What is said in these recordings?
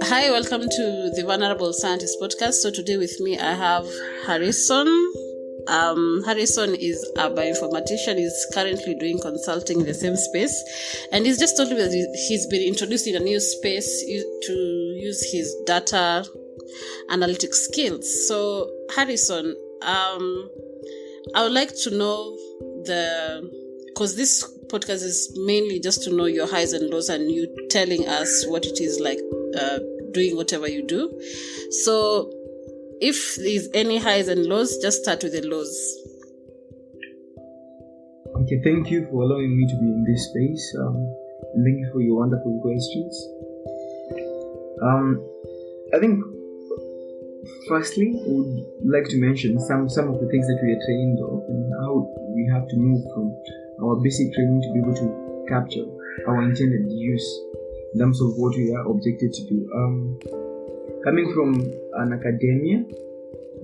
Hi, welcome to the Vulnerable Scientist podcast. So today with me I have Harrison. Harrison is a bioinformatician. He's currently doing consulting in the same space, and he's just told me that he's been introduced in a new space to use his data analytics skills. So Harrison, I would like to know because this podcast is mainly just to know your highs and lows and you telling us what it is like doing whatever you do. So if there's any highs and lows, just start with the lows. Okay, thank you for allowing me to be in this space. And thank you for your wonderful questions. I think firstly, I would like to mention some of the things that we are trained of and how we have to move from our basic training to be able to capture our intended use in terms of what we are objected to do. Coming from an academia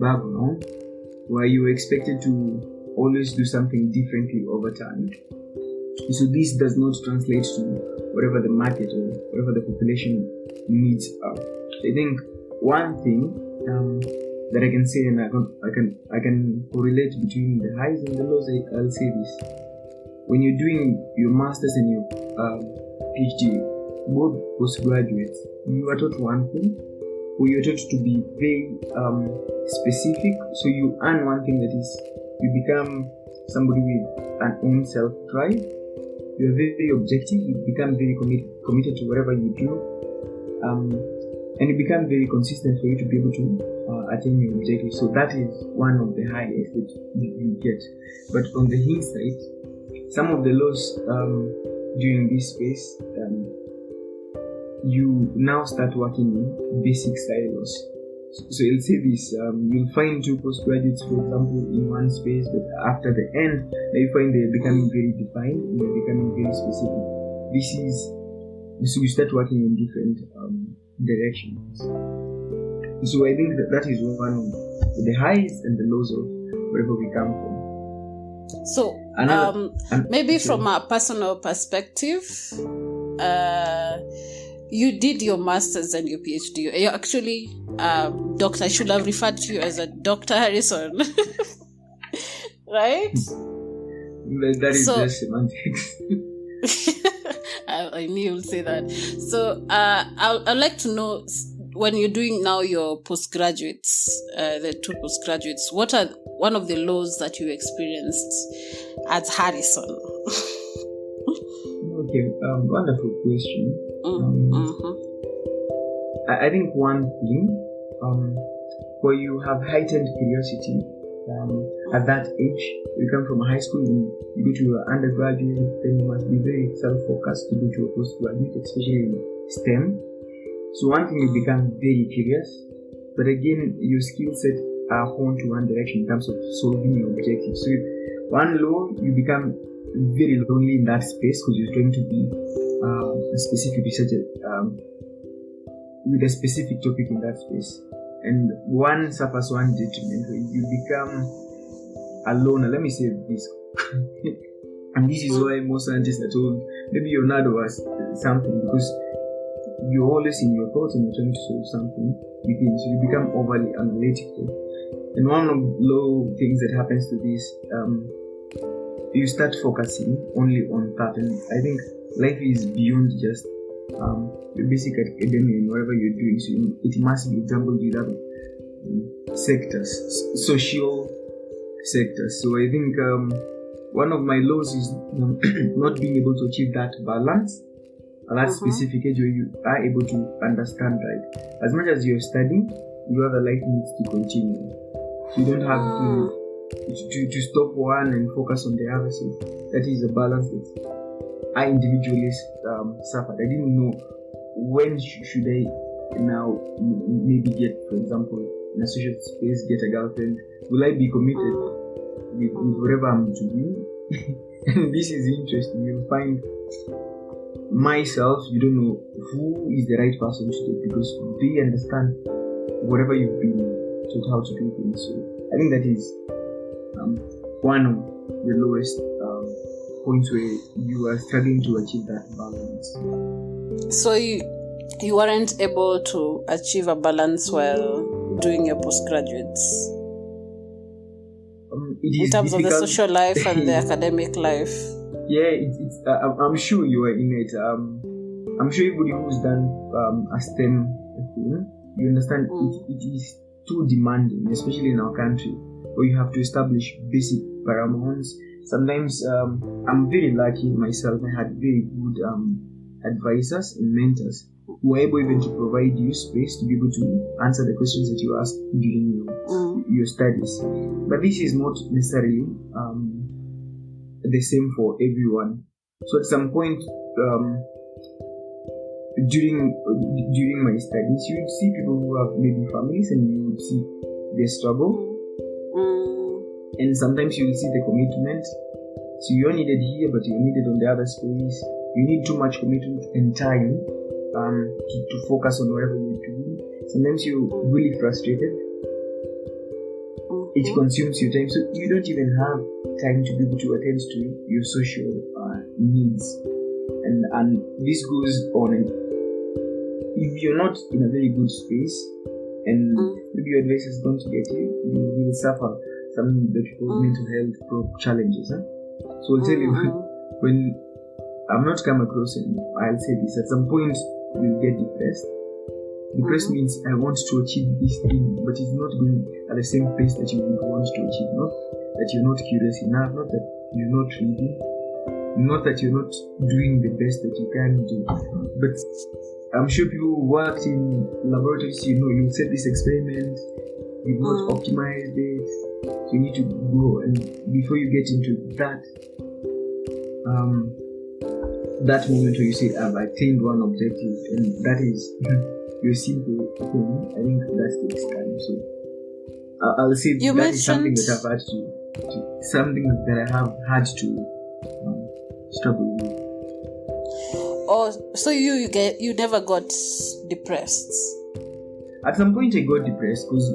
background where you were expected to always do something differently over time, so this does not translate to whatever the market or whatever the population needs are. I think one thing that I can say, and I can correlate between the highs and the lows, I'll say this: when you're doing your masters and your PhD, both postgraduates, you are taught one thing, or you're taught to be very specific. So you earn one thing, that is, you become somebody with an own self-drive. You're very objective. You become very committed to whatever you do, and you become very consistent for you to be able to attain your objective. So that is one of the highest that you get. But on the hindsight, some of the lows during this space, you now start working in basic silos. So I'll say this: you'll find two postgraduates, for example, in one space, but after the end, you find they're becoming very defined, and they're becoming very specific. So you start working in different directions. So I think that is one of the highs and the lows of wherever we come from. So maybe from a personal perspective, you did your master's and your PhD. You're actually doctor. I should have referred to you as a Dr. Harrison. Right? That is just semantics. I knew you'd say that. So I'd like to know, when you're doing now your postgraduates, the two postgraduates, what are one of the lows that you experienced as Harrison? Okay, wonderful question. I think one thing, where you have heightened curiosity at that age, you come from high school, you go to your undergraduate, then you must be very self-focused to go to a postgraduate, especially in STEM. So one thing, you become very curious, but again, your skill set are honed to one direction in terms of solving your objectives. So one low, you become very lonely in that space because you're trying to be a specific researcher with a specific topic in that space, and one suffers one detriment where you become a loner. Let me say this, and this is why most scientists are told maybe you're not was something, because you're always in your thoughts and you're trying to solve something within, so you become overly analytical. And one of the low things that happens to this, you start focusing only on that, and I think life is beyond just your basic academia and whatever you're doing. So it must be jumbled with other sectors, social sectors. So I think one of my lows is not being able to achieve that balance at that specific age where you are able to understand, right? As much as you're studying, your other life needs to continue. So you don't have to stop one and focus on the other. So that is a balance that I individually suffered. I didn't know when should I now maybe get, for example, in a social space, get a girlfriend. Will I be committed with whatever I'm doing? And this is interesting. You'll find myself, you don't know who is the right person to do, because they understand whatever you've been taught how to do things. So I think that is one of the lowest points where you are struggling to achieve that balance? So you weren't able to achieve a balance while doing your postgraduates? It is in terms difficult. of the social life and the academic life? Yeah, I'm sure you are in it. I'm sure everybody who's done a STEM thing, you understand it is too demanding, especially in our country, where you have to establish basic parameters. Sometimes I'm very lucky myself. I had very good advisors and mentors who were able even to provide you space to be able to answer the questions that you asked during your studies. But this is not necessarily the same for everyone. So at some point during my studies, you would see people who have maybe families, and you would see their struggle. And sometimes you will see the commitment. So you're needed here, but you're needed on the other space. You need too much commitment and time to focus on whatever you're doing. Sometimes you're really frustrated. It consumes your time, so you don't even have time to be able to attend to your social needs. And this goes on. If you're not in a very good space, and maybe your advisors don't get you, you will suffer some that we call mental health challenges. So I'll tell you, when I've not come across it, I'll say this: at some point you'll get depressed. Depressed means I want to achieve this thing, but it's not going at the same pace that you would want to achieve. Not that you're not curious enough, not that you're not reading, not that you're not doing the best that you can do. But I'm sure people who worked in laboratories, you set this experiment, you've not optimized it, so you need to go, and before you get into that moment where you say, I've attained one objective, and that is your simple thing, I think that takes time. So I'll say that is something that I've had to struggle with. Oh, so you never got depressed? At some point I got depressed because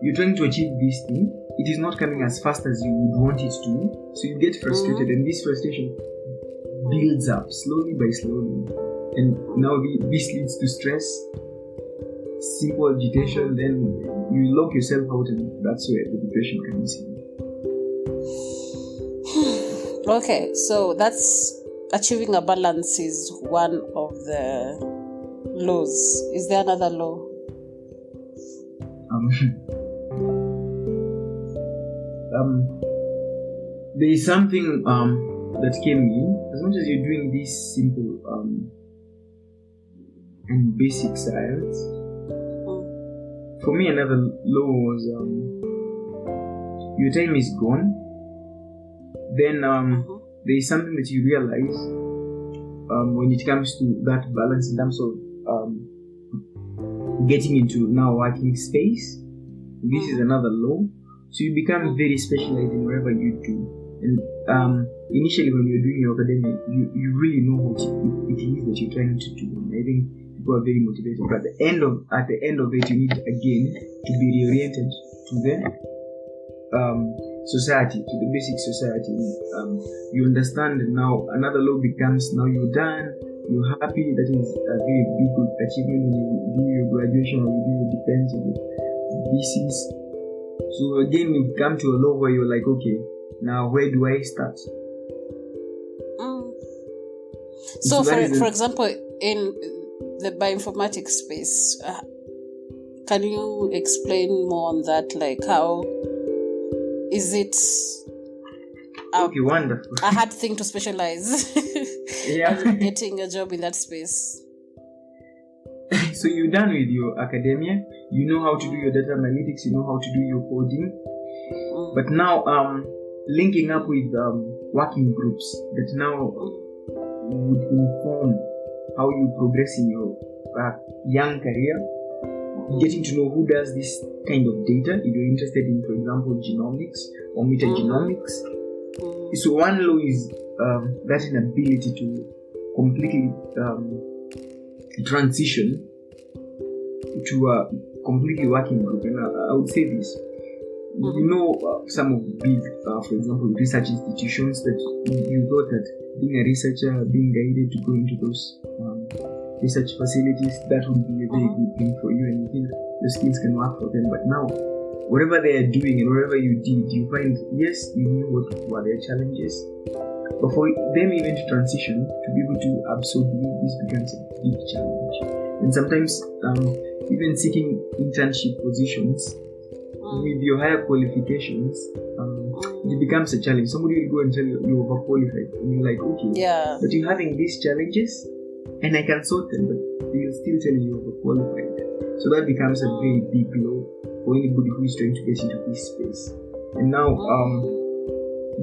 you're trying to achieve this thing. It is not coming as fast as you would want it to. So you get frustrated, and this frustration builds up slowly by slowly. And now this leads to stress, simple agitation, then you lock yourself out, and that's where the depression comes in. Okay, so that's achieving a balance is one of the laws. Is there another law? There is something that came in. As much as you're doing this simple and basic science, for me another law was your time is gone. Then there is something that you realize when it comes to that balance in terms of getting into now working space. This is another law. So you become very specialized in whatever you do. And initially when you're doing your academia, you really know what it is that you're trying to do. And I think people are very motivated. But at the end of it, you need again to be reoriented to the society, to the basic society. You understand now another law becomes, now you're done, you're happy. That is a very big achievement when you do your graduation or you do your defense or your thesis. So again you come to a law where you're like, okay, now where do I start? So for example, in the bioinformatics space, can you explain more on that? Like, how is it okay, wonderful. a hard thing to specialize? Yeah. Getting a job in that space. So you're done with your academia, you know how to do your data analytics, you know how to do your coding. But now linking up with working groups that now would inform how you progress in your young career, getting to know who does this kind of data, if you're interested in, for example, genomics or metagenomics. So one law is that inability to completely transition to a completely working group. And I would say this: You know, some of the big, for example, research institutions that you thought that being a researcher, being guided to go into those research facilities, that would be a very good thing for you, and you think the skills can work for them. But now, whatever they are doing and whatever you did, you find, yes, you knew what were their challenges, but for them even to transition, to be able to absorb you, this becomes a big challenge. And sometimes, even seeking internship positions, with your higher qualifications, it becomes a challenge. Somebody will go and tell you you're overqualified, and you're like, okay, but you're having these challenges, and I can sort them, but they'll still tell you you're overqualified. So that becomes a very big blow for anybody who is trying to get into this space. And now,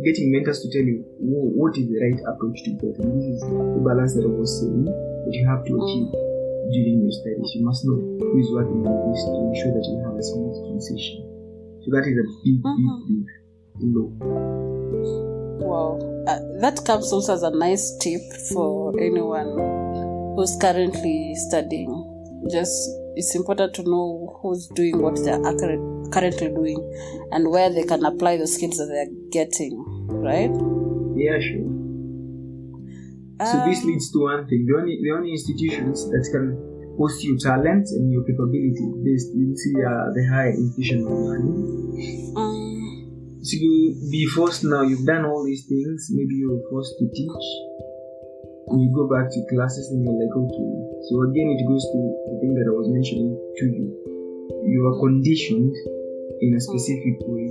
getting mentors to tell you what is the right approach to get, and this is the balance that I was saying that you have to achieve during your studies. You must know who is working on this to ensure that you have a smooth transition. So that is a big blow. Wow. That comes also as a nice tip for anyone who's currently studying. It's important to know who's doing what they're currently doing and where they can apply the skills that they're getting, right? Yeah, sure. So this leads to one thing. The only institutions that can host your talent and your capability based, you see the higher institution of learning. So you'll be forced now, you've done all these things, maybe you're forced to teach, and you go back to classes and you're like, okay. So again, it goes to the thing that I was mentioning to you. You are conditioned in a specific way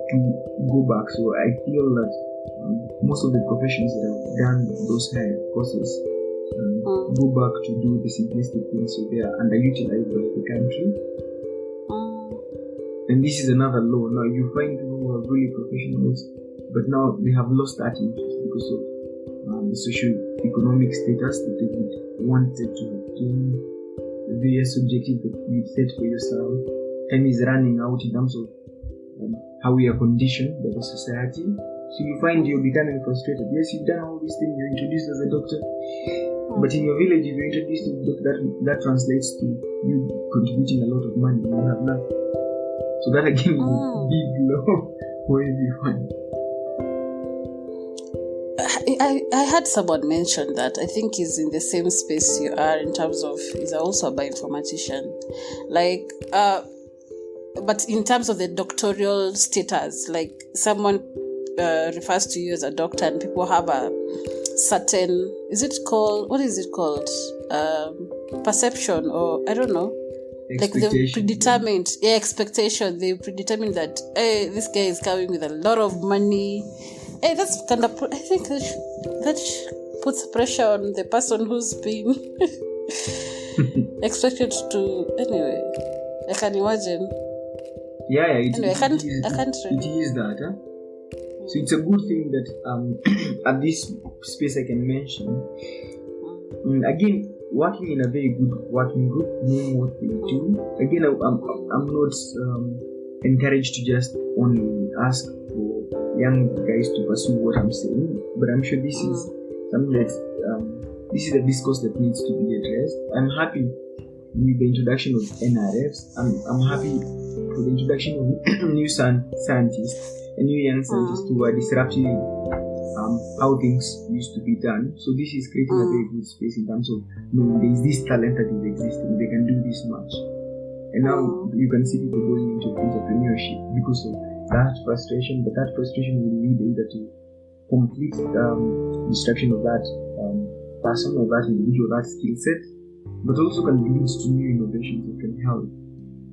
to go back. So I feel that most of the professions that have done those higher courses go back to do the simplistic things, so they are underutilized by the country. And this is another law. Now you find people who are really professionals, but now they have lost that interest because of the socio-economic status that they wanted to attain, the various objectives that you've set for yourself. Time is running out in terms of how we are conditioned by the society. So you find you're becoming frustrated. Yes, you've done all these things, you're introduced as a doctor, but in your village, if you're introduced as a doctor, that translates to you contributing a lot of money and you have nothing. So that again is a big blow for everyone. I had someone mention that I think he's in the same space you are in terms of he's also a bioinformatician. Like, but in terms of the doctoral status, like someone refers to you as a doctor and people have a certain, what is it called? Perception, or I don't know. Like they predetermined, expectation. They predetermined that, hey, this guy is coming with a lot of money. Hey, that's kind of, I think that puts pressure on the person who's being expected to. Anyway, I can imagine. Yeah, it is that. Huh? So it's a good thing that at this space I can mention. Again, working in a very good working group, knowing what they do. Again, I'm not encouraged to just only ask for young guys to pursue what I'm saying, but I'm sure this is something that this is a discourse that needs to be addressed. I'm happy with the introduction of NRFs. I'm happy for the introduction of new scientists and new young scientists who are disrupting how things used to be done. So this is creating a very good space in terms of knowing there is this talent that is existing, they can do this much. And now you can see people going into entrepreneurship because of that frustration, but that frustration will lead either to complete destruction of that person or that individual, that skill set, but also can lead to new innovations that can help.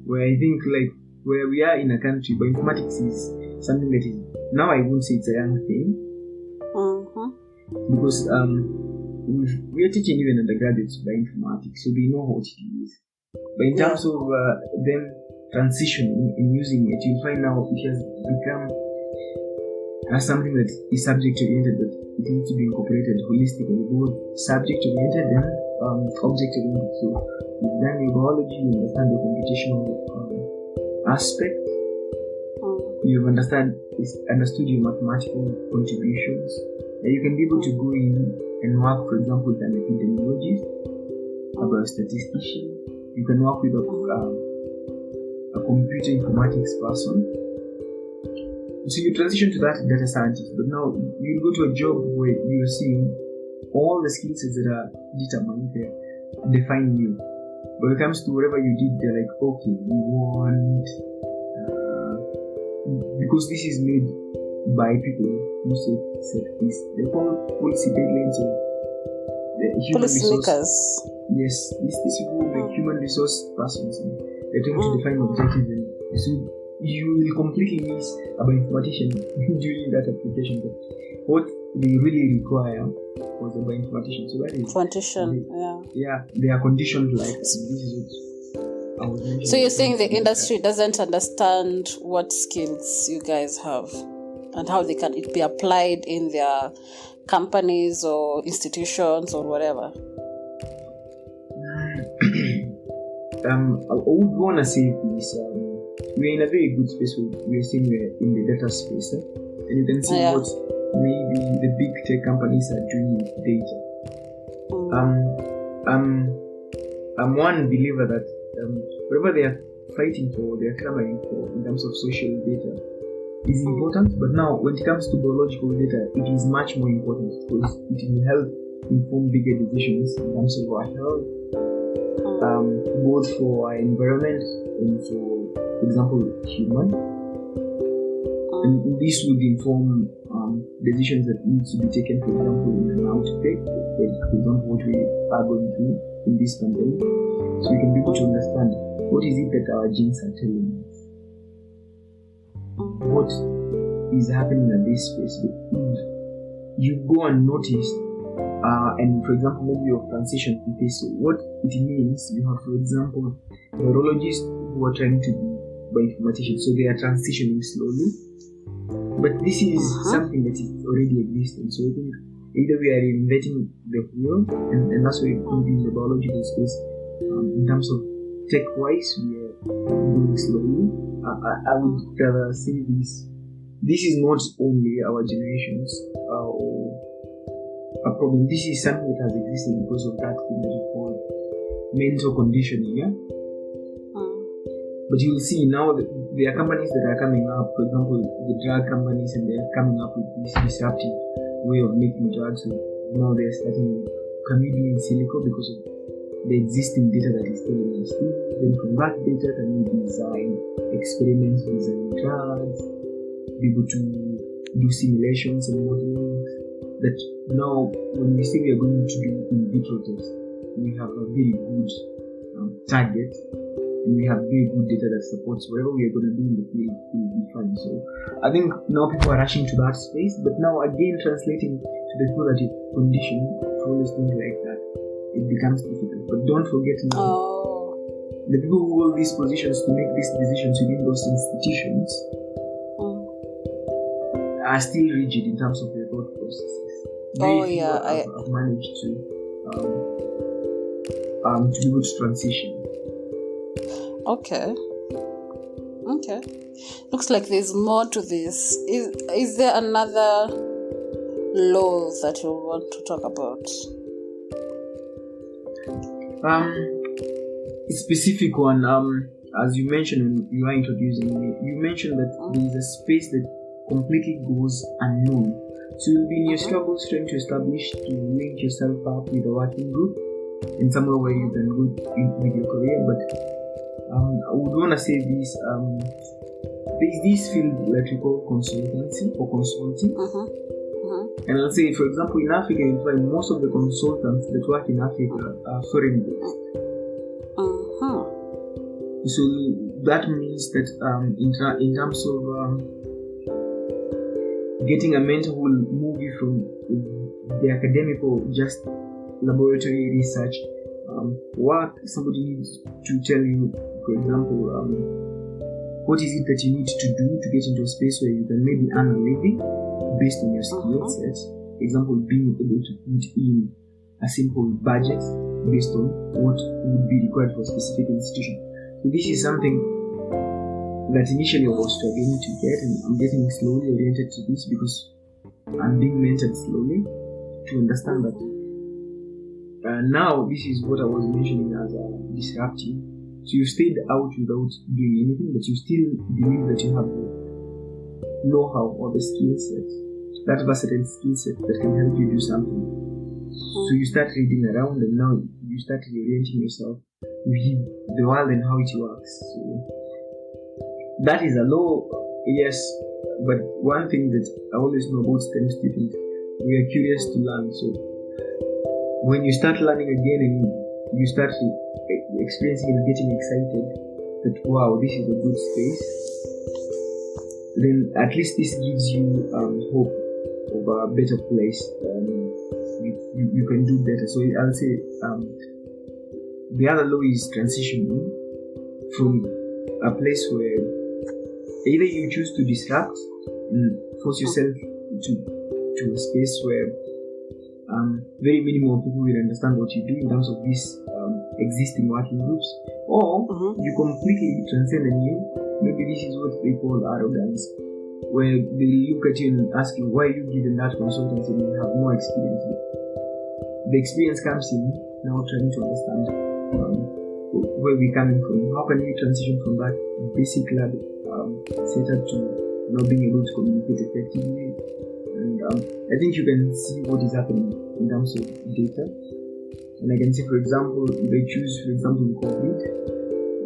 Where I think like where we are in a country, bioinformatics is something that is, now I won't say it's a young thing, because we are teaching even undergraduates bioinformatics, so they know what it is. But in terms of them transitioning and using it, you find now it has become something that is subject oriented, but it needs to be incorporated holistically, both subject oriented and object oriented. So you've done your biology, you understand the computational aspect, you've understood your mathematical contributions, and you can be able to go in and work, for example, with an epidemiologist, about a statistician. You can work with a computer informatics person. So you transition to that data scientist, but now you go to a job where you're seeing all the skill sets that are determined there, define you. But when it comes to whatever you did, they're like, okay, we want, because this is made by people who set this, they call policy deadlines or the human resource. Yes, these people, the human resource persons, and they're trying to define objectives, and so you will completely miss a bioinformatician during that application. But what they really require was a bioinformatician. So that is they are conditioned like this is what I was mentioning. So you're saying the industry doesn't understand what skills you guys have and how they can it be applied in their companies or institutions or whatever. I would want to say this. We're in a very good space where we're saying we're in the data space, and you can see what maybe the big tech companies are doing with data. I'm one believer that whatever they are fighting for, they are clamoring for in terms of social data is important, but now when it comes to biological data, it is much more important because it will help inform bigger decisions in terms of our health, both for our environment and for example, human. And this would inform decisions that need to be taken, for example, in an outbreak, like, for example, what we are going through in this pandemic. So we can be able to understand what is it that our genes are telling us. What is happening at this space. If you go and notice, and for example, maybe your transition in this, what it means, you have, for example, neurologists who are trying to be bioinformaticians, so they are transitioning slowly. But this is something that is already existing. So I think either we are inventing the wheel, and that's why it could be in the biological space. In terms of tech-wise, we are moving slowly. I would rather say this. This is not only our generation's a problem. This is something that has existed because of that thing that we call mental conditioning. Yeah. But you'll see now that there are companies that are coming up, for example, the drug companies, and they're coming up with this disruptive way of making drugs. So now they're starting, can we do in silico because of the existing data that is telling us to? Then from that data, can we design experiments, design drugs, be able to do simulations and modeling? That now, when we say we are going to do in vitro tests, we have a very good target. And we have very good data that supports whatever we are going to do in the field will be fine. So I think now people are rushing to that space, but now again translating to the people that is conditioned to always think like that, it becomes difficult. But don't forget now, the people who hold these positions to make these decisions within those institutions are still rigid in terms of their thought processes. I've managed to be able to transition. Okay. Looks like there's more to this. Is there another law that you want to talk about? A specific one. As you mentioned when you are introducing me, you mentioned that there is a space that completely goes unknown. So you'll be in your struggles trying to establish to link yourself up with a working group in somewhere where you can go with your career, but I would want to say this, there's this field that we call consultancy or consulting. And I'll say, for example, in Africa, you find most of the consultants that work in Africa are foreign based. So that means that in terms of getting a mentor who will move you from the academic or just laboratory research work, somebody needs to tell you, for example, what is it that you need to do to get into a space where you can maybe earn a living based on your skill set. For example, being able to put in a simple budget based on what would be required for a specific institution. So this is something that initially I was struggling to get, and I'm getting slowly oriented to this because I'm being mentored slowly to understand that now this is what I was mentioning as disruptive. So you stayed out without doing anything, but you still believe that you have the know-how or the skill set, that versatile skill set that can help you do something. So you start reading around, and now you start reorienting yourself with the world and how it works. So that is a law, yes, but one thing that I always know about STEM students, we are curious to learn. So when you start learning again and you start experiencing and getting excited that wow, this is a good space, then at least this gives you hope of a better place. You can do better. So I'll say the other law is transitioning from a place where either you choose to disrupt and force yourself to a space where very minimal people will understand what you do in terms of these existing working groups, or you completely transcend and maybe this is what they call arrogance, where they look at you and ask you why you given that consultancy and you have more experience. The experience comes in now trying to understand where we're coming from. How can we transition from that basic lab setup to now being able to communicate effectively? And I think you can see what is happening in terms of data. And I can say, for example, if I choose, for example, COVID,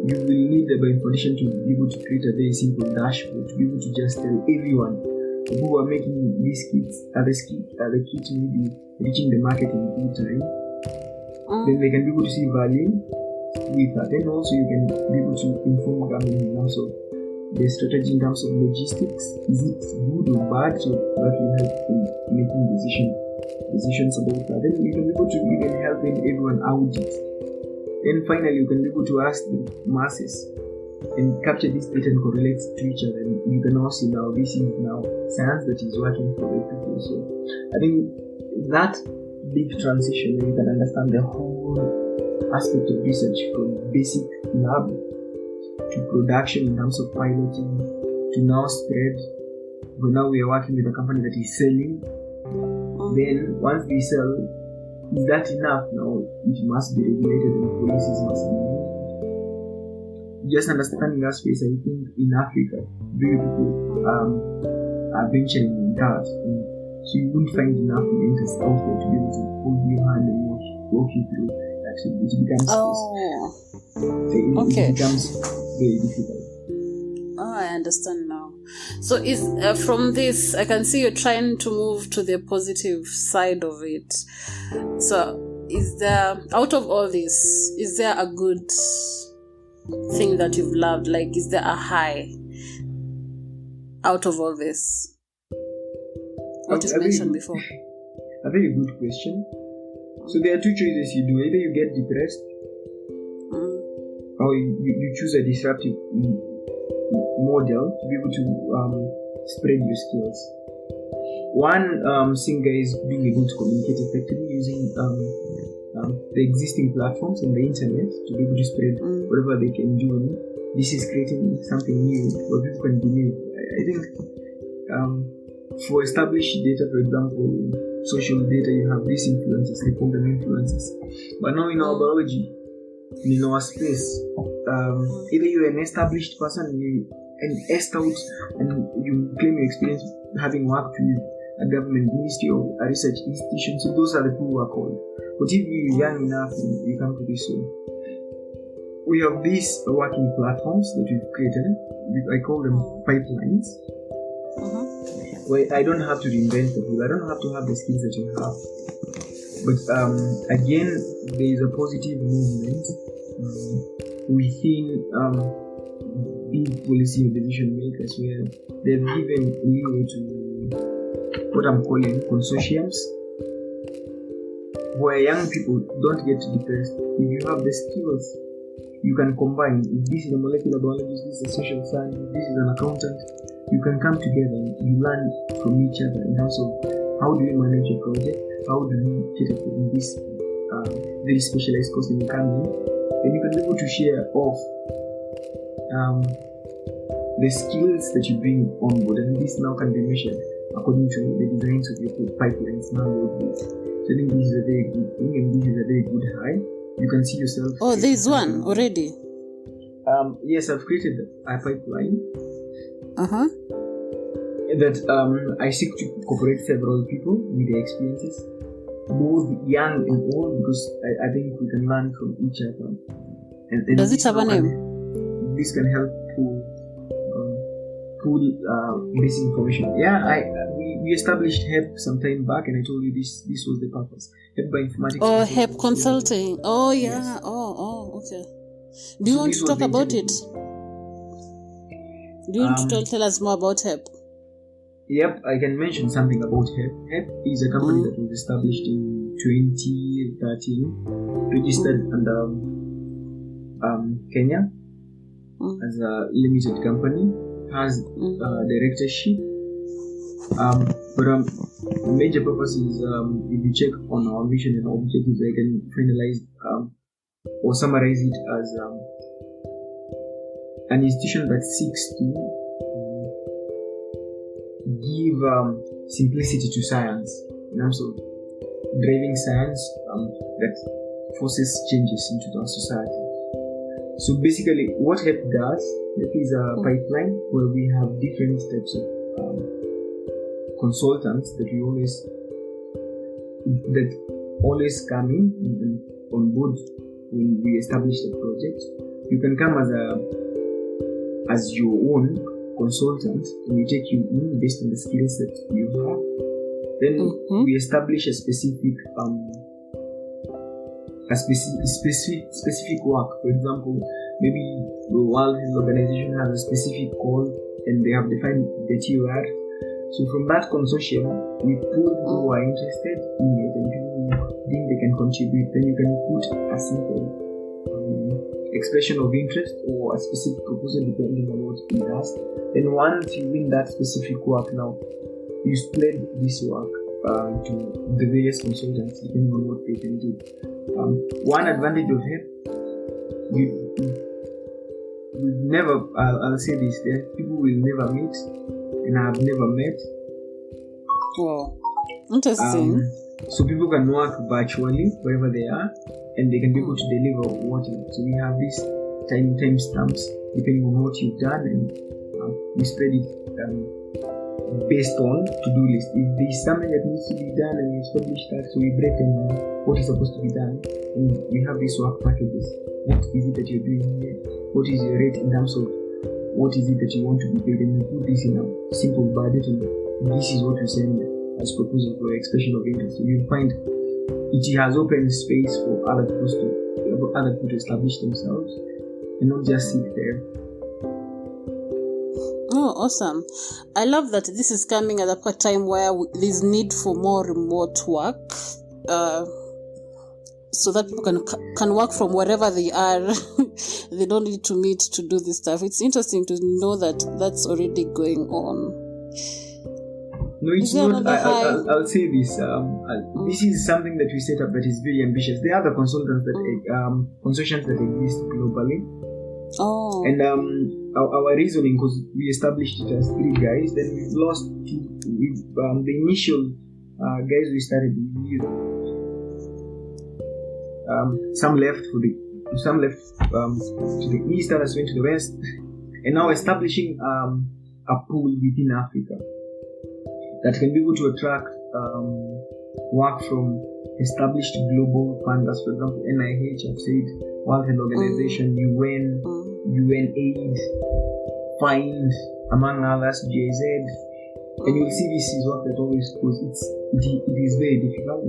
you will need the bioinformatics to be able to create a very simple dashboard to be able to just tell everyone who are making these kits, are the kits maybe reaching the market in good time. Then they can be able to see value with that. Then also you can be able to inform government in terms of the strategy in terms of logistics. Is it good or bad? So that will help in making decisions about that. Then you can be able to even help everyone audit. Then finally you can be able to ask the masses and capture this data and correlate to each other. And you can also now this is now science that is working for the people. So I think that big transition where you can understand the whole aspect of research from basic lab to production in terms of piloting to now spread. But now we are working with a company that is selling. Then once we sell, is that enough? Now it must be regulated and policies must be made. Just understanding that space, I think in Africa, very people are venturing in that. So you won't find enough mentors out there to be able to hold your hand and walk you through. Actually, it becomes it becomes very difficult. I understand now. So is from this, I can see you're trying to move to the positive side of it. So is there, out of all this, is there a good thing that you've loved? Like, is there a high out of all this? What is mentioned before? A very good question. So there are two choices you do. Either you get depressed or you choose a disruptive model to be able to spread your skills. One thing is being able to communicate effectively using the existing platforms and the internet to be able to spread whatever they can do. This is creating something new where people can believe. I think for established data, for example, social data, you have these influencers, they call them influencers. But now in our biology, in our space, either you're an established person and you out and you claim your experience having worked with a government ministry or a research institution, so those are the people who are called. But if you're young enough and you come to this, so we have these working platforms that we've created. I call them pipelines. Where I don't have to reinvent the wheel. I don't have to have the skills that you have. But again, there is a positive movement within big policy and decision makers where they've given leeway to what I'm calling consortiums, where young people don't get depressed. If you have the skills, you can combine. If this is a molecular biologist, this is a social science, this is an accountant, you can come together and you learn from each other in terms of how do we manage a project, how do we cater for this very specialized course in the company, and you can be able to share off the skills that you bring on board, and this now can be measured according to the designs of your pipelines now. So I think this is a very good thing, and this is a very good high. You can see yourself. Oh, there's one already. Yes, I've created a pipeline Uh-huh. that I seek to incorporate several people with their experiences, both young and old, because I think we can learn from each other. And Does it have a name? This can help pull this information. Yeah, we established HEP some time back, and I told you this was the purpose. HEP Bioinformatics. Oh, HEP Consulting. Oh, yeah. Yes. Oh, okay. Do you want to talk about it? Do you want to tell us more about HEP? Yep, I can mention something about HEP. HEP is a company that was established in 2013, registered under Kenya as a limited company, has directorship. But the major purpose is if you check on our mission and objectives, I can finalize or summarize it as an institution that seeks to give simplicity to science in terms of driving science that forces changes into our society. So basically, what HEP does, HEP is a pipeline where we have different types of consultants that always come in and on board when we establish the project. You can come as your own consultant, and we take you in based on the skills that you have. Then we establish a specific work. For example, maybe the World Health Organization has a specific call and they have defined the TOR. So from that consortium, we pull people who are interested in it and people who think they can contribute. Then you can put a simple expression of interest or a specific proposal depending on what it does. Then once you win that specific work, now you spread this work to the various consultants depending on what they can do. One advantage of HEP, I'll say this, people will never meet and I have never met. Wow, interesting. So people can work virtually wherever they are and they can be able to deliver what. So we have these time stamps depending on what you've done, and we spread it based on to-do list. If there's something that needs to be done and we establish that, so we break down what is supposed to be done, and we have these work packages. What is it that you're doing here? What is your rate in terms of what is it that you want to be paid? And we put this in a simple budget, and this is what we send as proposal for expression of interest. So you'll find it has open space for other people to establish themselves and not just sit there. Oh, awesome. I love that this is coming at a time where there's need for more remote work, so that people can work from wherever they are. They don't need to meet to do this stuff. It's interesting to know that that's already going on. No, it's not. I'll say this. This is something that we set up that is very ambitious. There are other consultants consortiums that exist globally. Oh. And our reasoning, because we established it as 3 guys, then we've lost 2. The initial guys we started with, some left to the east, others went to the west, and now establishing a pool within Africa that can be able to attract work from established global funders. For example, NIH, I've said, World Health Organization, UN, UNAID, FIND, among others, GIZ. And you'll see this is work that always goes. It is very difficult.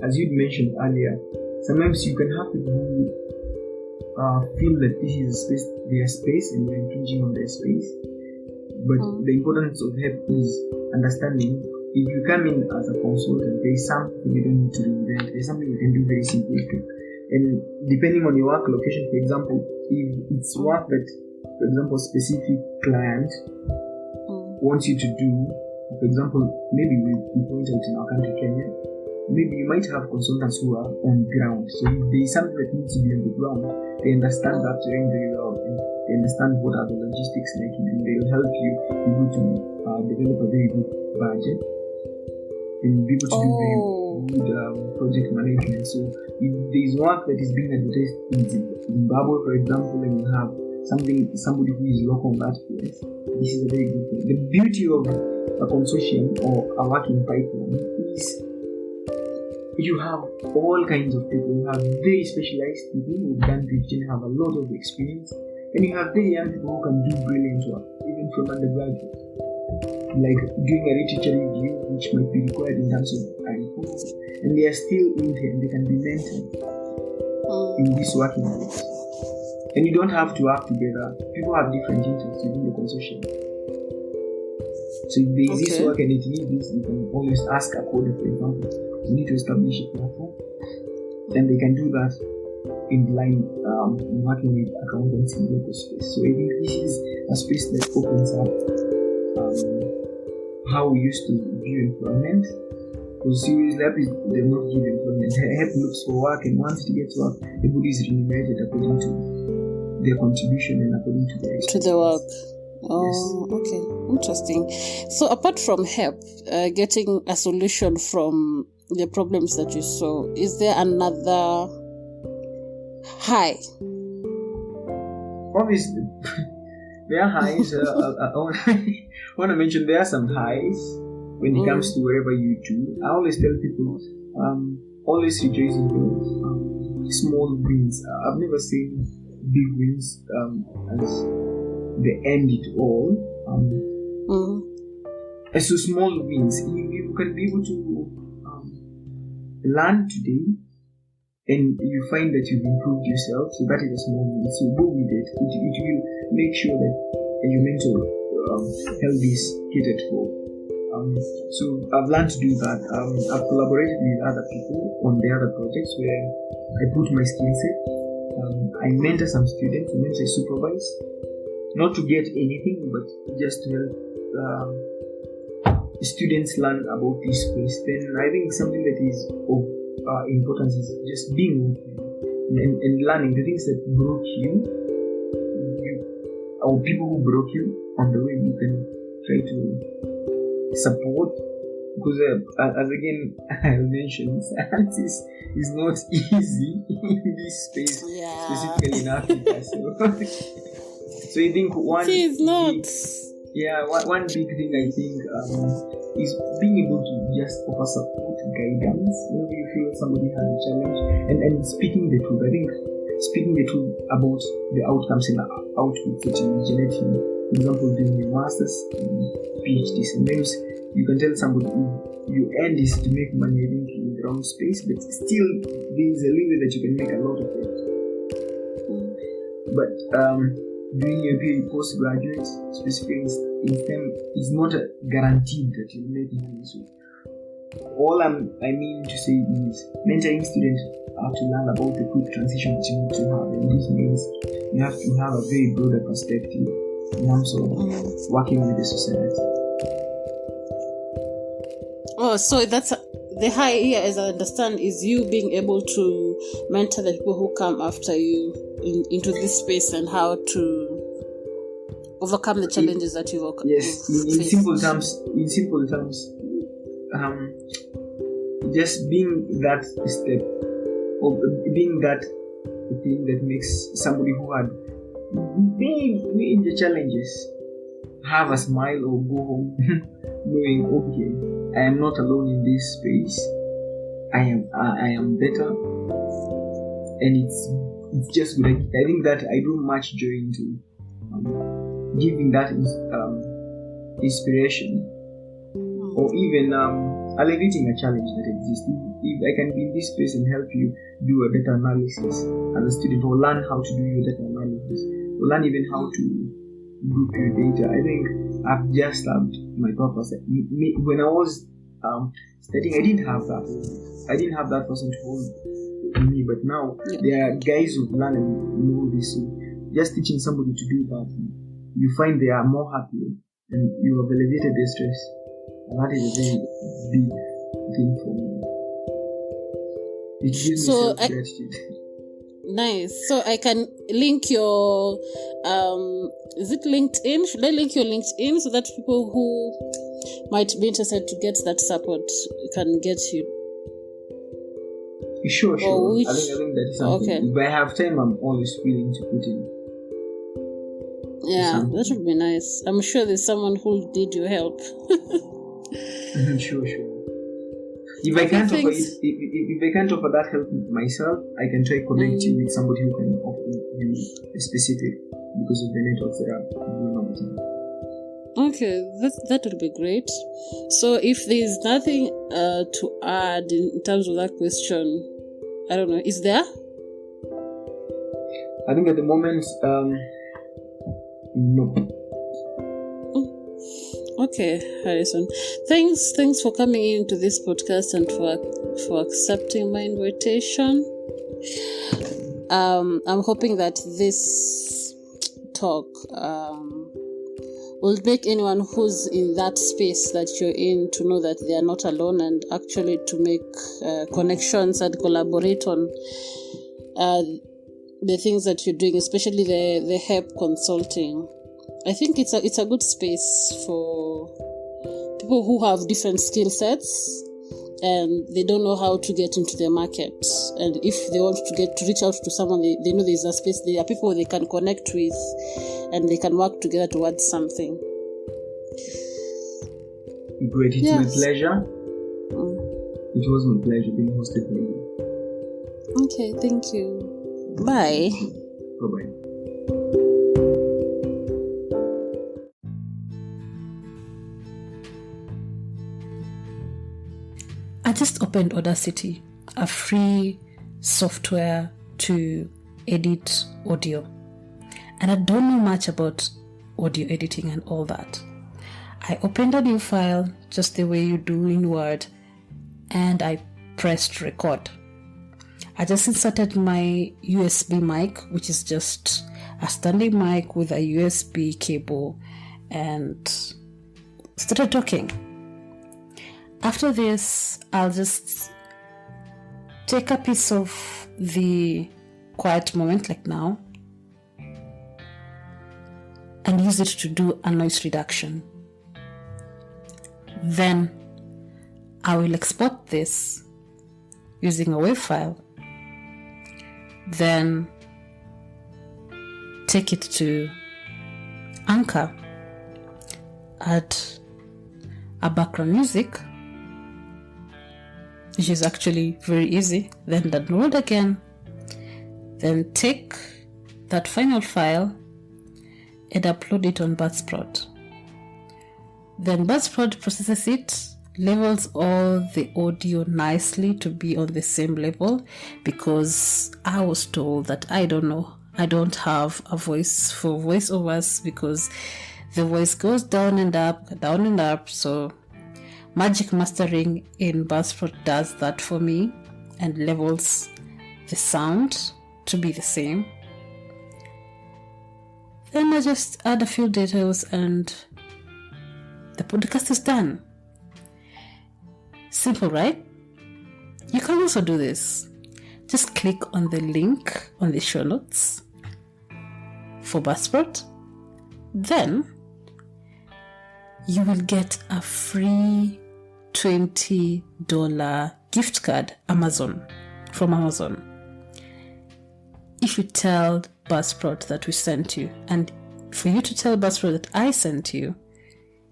As you'd mentioned earlier, sometimes you can have people who feel that this is their space and you're infringing on their space. But the importance of HEP is understanding. If you come in as a consultant, there is something you don't need to reinvent. There's something you can do very simply. And depending on your work location, for example, if it's work that, for example, a specific client wants you to do, for example, maybe we point out in our country, Kenya, maybe you might have consultants who are on ground. So if there is something that needs to be on the ground, they understand that terrain very well, and they understand what are the logistics like, and they will help you be able to develop a very good budget and be able to do good project management. So if there's work that is being advertised in Zimbabwe, for example, and you have somebody who is local on that place, this is a very good thing. The beauty of a consortium or a working pipeline is you have all kinds of people. You have very specialized people who've done PhD and have a lot of experience, and you have very young people who can do brilliant work, even from undergraduate, like doing a literature review, which might be required in terms of report, and they are still in there and they can be mentored in this working group. And you don't have to work together. People have different interests within the consortium. So if there is this work and it needs this, you can always ask a coder, for example, you need to establish a platform. Then they can do that in line working with accountants in local space. So I think this is a space that opens up how we used to view employment. Because seriously, does not give employment. Help looks for work, and once it gets work, everybody is remunerated according to their contribution and according to their experience. To the work. Oh, yes. Okay. Interesting. So apart from help, getting a solution from the problems that you saw, is there another high? Obviously, there are highs. I want to mention there are some highs when it comes to whatever you do. I always tell people, always rejoice in those small wins. I've never seen big wins as the end it all. So small wins, you can be able to learn today, and you find that you've improved yourself. So that is a small win. So go with it. It will make sure that your mental health is catered for. So I've learned to do that. I've collaborated with other people on the other projects where I put my skill set. I mentor some students, sometimes I supervise, not to get anything, but just to help students learn about this space. Then I think something that is of importance is just being open and learning the things that broke you, or people who broke you on the way. You can try to support, because as again I mentioned, science is not easy in this space, specifically in Africa. So I think one big thing I think is being able to just offer support, guidance whenever you feel somebody has a challenge, and speaking the truth. I think speaking the truth about the outcomes and outputs that you generate. For example, doing your master's, PhD, sometimes you can tell somebody your end is to make money, I think, in the wrong space, but still there is a limit that you can make a lot of it. But doing your PhD postgraduate, specifically in STEM, is not guaranteed that you will make money. So all I mean to say is mentoring students have to learn about the quick transition that you need to have, and this means you have to have a very broader perspective in terms of working with the society. Oh, so that's the high here, as I understand, is you being able to mentor the people who come after you into this space and how to overcome the challenges that you've faced. In simple terms, just being that step, or being that thing that makes somebody who had made the challenges have a smile or go home knowing, okay, I am not alone in this space. I am better, and it's just good. I think that I do much joy into giving that inspiration, or even alleviating a challenge that exists. If I can be in this space and help you do a data analysis as a student, or learn how to do your data analysis, or learn even how to group your data, I think I've just served my purpose. When I was studying, I didn't have that person to hold me, but now there are guys who learn and know this. So just teaching somebody to do that, you find they are more happy and you have elevated their stress, and that is a very big thing for me. It gives me self-gratitude. Nice. So I can link your is it LinkedIn? Should I link your LinkedIn so that people who might be interested to get that support can get you? Sure. which- I think that is something. Okay. If I have time, I'm always willing to put in. Yeah, something. that would be nice. I'm sure there's someone who'll need your help. Sure. If I can't offer Thanks. if I can't offer that help myself, I can try connect you with somebody who can offer you a specific, because of the networks that are going on with me. Okay, that would be great. So if there's nothing to add in terms of that question, I don't know, is there? I think at the moment, no. Okay, Harrison. Thanks for coming into this podcast and for accepting my invitation. I'm hoping that this talk will make anyone who's in that space that you're in to know that they are not alone, and actually to make connections and collaborate on the things that you're doing, especially the help consulting. I think it's a good space for people who have different skill sets and they don't know how to get into the market. And if they want to reach out to someone, they know there's a space, there are people they can connect with and they can work together towards something. Great, it's my pleasure. It was my pleasure being hosted by you. Okay, thank you. Bye. Bye-bye. I just opened Audacity, a free software to edit audio. And I don't know much about audio editing and all that. I opened a new file just the way you do in Word and I pressed record. I just inserted my USB mic, which is just a standing mic with a USB cable, and started talking. After this, I'll just take a piece of the quiet moment like now and use it to do a noise reduction. Then I will export this using a WAV file. Then take it to Anchor, add a background music, which is actually very easy. Then download again. Then take that final file and upload it on Buzzsprout. Then Buzzsprout processes it, levels all the audio nicely to be on the same level, because I was told that I don't have a voice for voiceovers because the voice goes down and up. So Magic Mastering in Buzzsprout does that for me and levels the sound to be the same. Then I just add a few details and the podcast is done. Simple, right? You can also do this. Just click on the link on the show notes for Buzzsprout. Then you will get a free $20 gift card from Amazon. If you tell Buzzsprout that we sent you, and for you to tell Buzzsprout that I sent you,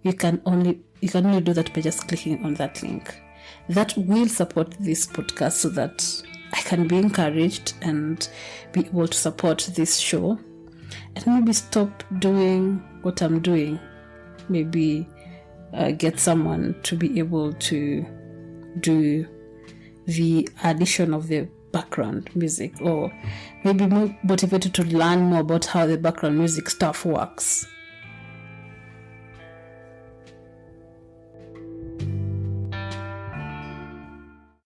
you can only do that by just clicking on that link. That will support this podcast so that I can be encouraged and be able to support this show and maybe stop doing what I'm doing. Maybe get someone to be able to do the addition of the background music, or maybe more motivated to learn more about how the background music stuff works.